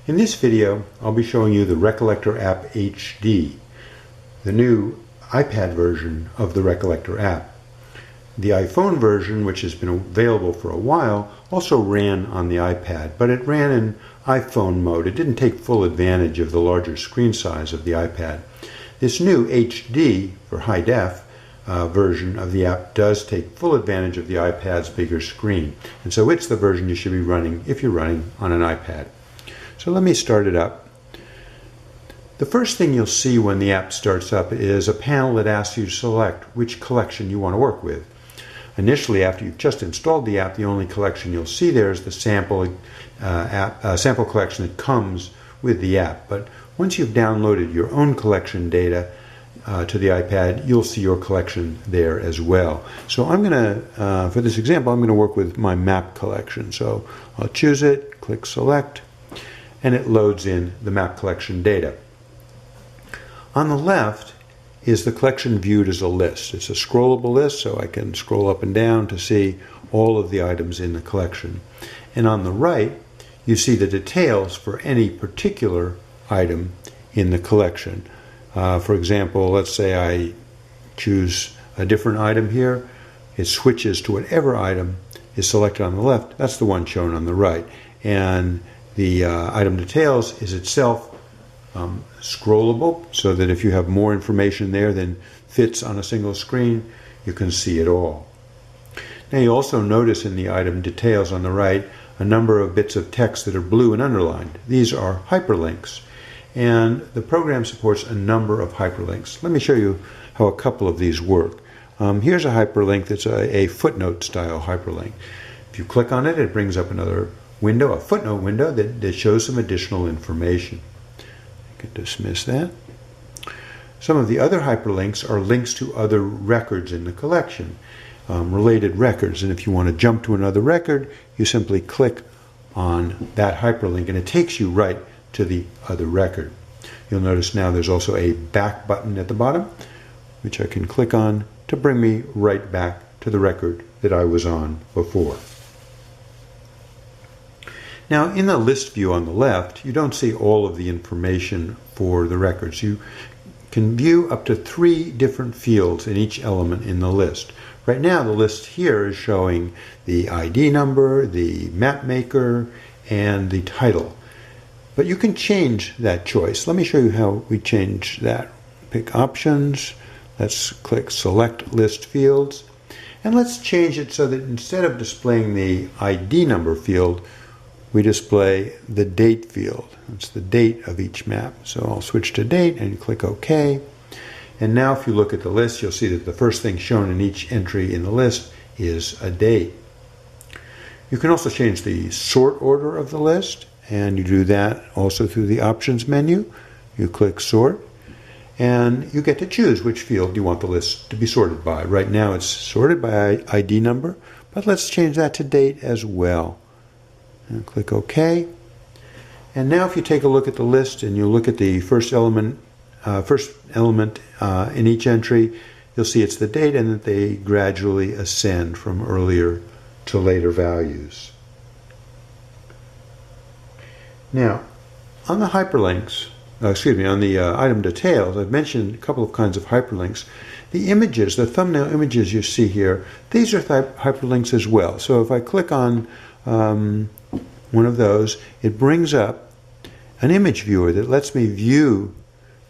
In this video, I'll be showing you the Recollector App HD, the new iPad version of the Recollector App. The iPhone version, which has been available for a while, also ran on the iPad, but it ran in iPhone mode. It didn't take full advantage of the larger screen size of the iPad. This new HD, for high def, version of the app does take full advantage of the iPad's bigger screen. And so it's the version you should be running if you're running on an iPad. So let me start it up. The first thing you'll see when the app starts up is a panel that asks you to select which collection you want to work with. Initially, after you've just installed the app, the only collection you'll see there is the sample collection that comes with the app. But once you've downloaded your own collection data to the iPad, you'll see your collection there as well. So I'm going to, for this example, I'm going to work with my map collection. So I'll choose it, click select, and it loads in the map collection data. On the left is the collection viewed as a list. It's a scrollable list, so I can scroll up and down to see all of the items in the collection. And on the right, you see the details for any particular item in the collection. For example, let's say I choose a different item here. It switches to whatever item is selected on the left. That's the one shown on the right. And the item details is itself scrollable, so that if you have more information there than fits on a single screen, you can see it all. Now you also notice in the item details on the right a number of bits of text that are blue and underlined. These are hyperlinks, and the program supports a number of hyperlinks. Let me show you how a couple of these work. Here's a hyperlink that's a footnote style hyperlink. If you click on it, it brings up another window, a footnote window that shows some additional information. You can dismiss that. Some of the other hyperlinks are links to other records in the collection, related records. And if you want to jump to another record, you simply click on that hyperlink and it takes you right to the other record. You'll notice now there's also a back button at the bottom, which I can click on to bring me right back to the record that I was on before. Now, in the list view on the left, you don't see all of the information for the records. You can view up to 3 different fields in each element in the list. Right now, the list here is showing the ID number, the map maker, and the title. But you can change that choice. Let me show you how we change that. Pick Options. Let's click Select List Fields. And let's change it so that instead of displaying the ID number field, we display the date field. It's the date of each map. So I'll switch to date and click OK. And now if you look at the list, you'll see that the first thing shown in each entry in the list is a date. You can also change the sort order of the list, and you do that also through the Options menu. You click Sort, and you get to choose which field you want the list to be sorted by. Right now it's sorted by ID number, but let's change that to date as well. And click OK. And now if you take a look at the list and you look at the first element in each entry, you'll see it's the date and that they gradually ascend from earlier to later values. Now, on the hyperlinks, on the item details, I've mentioned a couple of kinds of hyperlinks. The images, the thumbnail images you see here, these are hyperlinks as well. So if I click on one of those, it brings up an image viewer that lets me view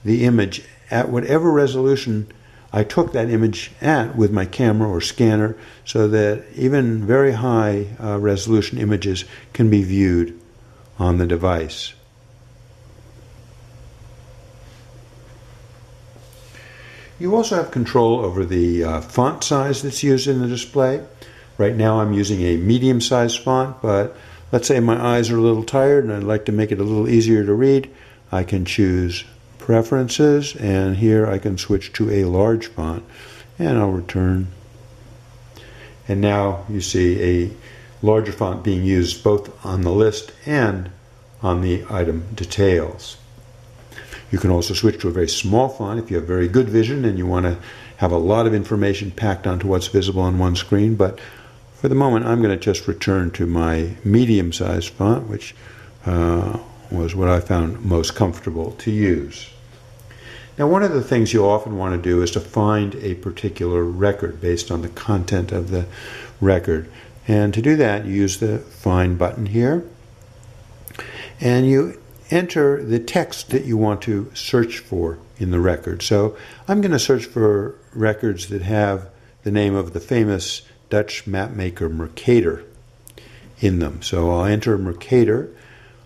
the image at whatever resolution I took that image at with my camera or scanner, so that even very high resolution images can be viewed on the device. You also have control over the font size that's used in the display. Right now I'm using a medium-sized font, but let's say my eyes are a little tired and I'd like to make it a little easier to read. I can choose Preferences, and here I can switch to a large font, and I'll return. And now you see a larger font being used both on the list and on the item details. You can also switch to a very small font if you have very good vision and you want to have a lot of information packed onto what's visible on one screen, but for the moment I'm going to just return to my medium-sized font, which was what I found most comfortable to use. Now, one of the things you often want to do is to find a particular record based on the content of the record. And to do that, you use the Find button here, and you enter the text that you want to search for in the record. So I'm going to search for records that have the name of the famous Dutch mapmaker Mercator in them. So I'll enter Mercator.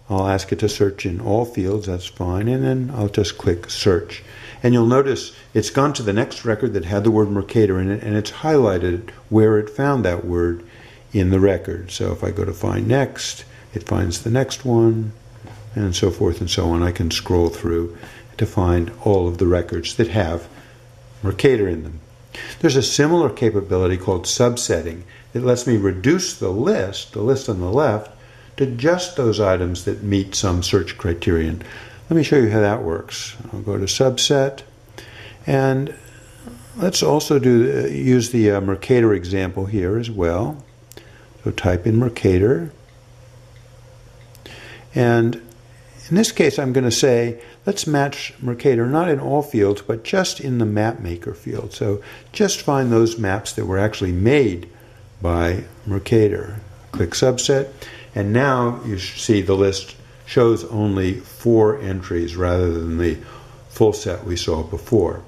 I'll ask it to search in all fields, that's fine, and then I'll just click Search. And you'll notice it's gone to the next record that had the word Mercator in it, and it's highlighted where it found that word in the record. So if I go to Find Next, it finds the next one, and so forth and so on. I can scroll through to find all of the records that have Mercator in them. There's a similar capability called subsetting that lets me reduce the list on the left, to just those items that meet some search criterion. Let me show you how that works. I'll go to Subset, and let's also use the Mercator example here as well. So type in Mercator, and in this case I'm going to say let's match Mercator not in all fields but just in the mapmaker field. So just find those maps that were actually made by Mercator. Click Subset, and now you see the list shows only 4 entries rather than the full set we saw before.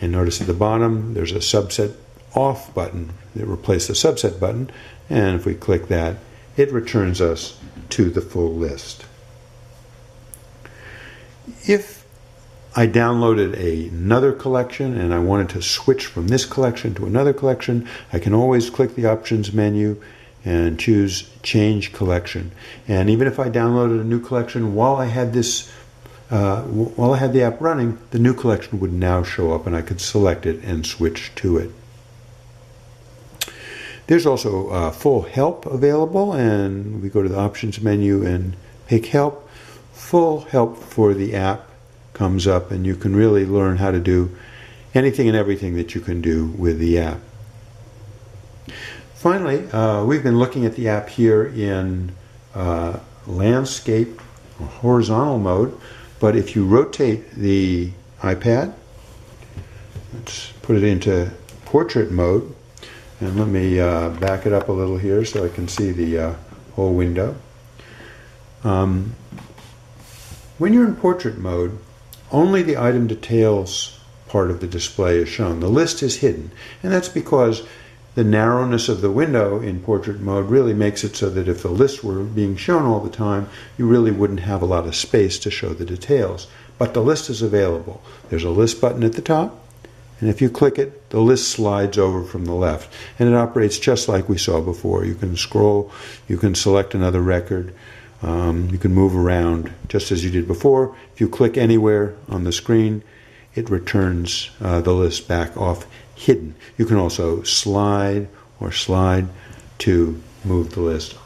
And notice at the bottom there's a Subset Off button that replaced the Subset button, and if we click that, it returns us to the full list. If I downloaded another collection and I wanted to switch from this collection to another collection, I can always click the Options menu and choose Change Collection. And even if I downloaded a new collection while I had the app running, the new collection would now show up and I could select it and switch to it. There's also full help available, and we go to the Options menu and pick Help. Full help for the app comes up, and you can really learn how to do anything and everything that you can do with the app. Finally, we've been looking at the app here in landscape or horizontal mode, but if you rotate the iPad, let's put it into portrait mode, and let me back it up a little here so I can see the whole window. When you're in portrait mode, only the item details part of the display is shown. The list is hidden, and that's because the narrowness of the window in portrait mode really makes it so that if the list were being shown all the time, you really wouldn't have a lot of space to show the details. But the list is available. There's a list button at the top, and if you click it, the list slides over from the left, and it operates just like we saw before. You can scroll, you can select another record, you can move around just as you did before. If you click anywhere on the screen, it returns the list back off hidden. You can also slide or slide to move the list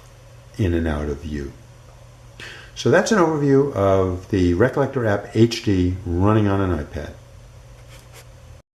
in and out of view. So that's an overview of the Recollector App HD running on an iPad.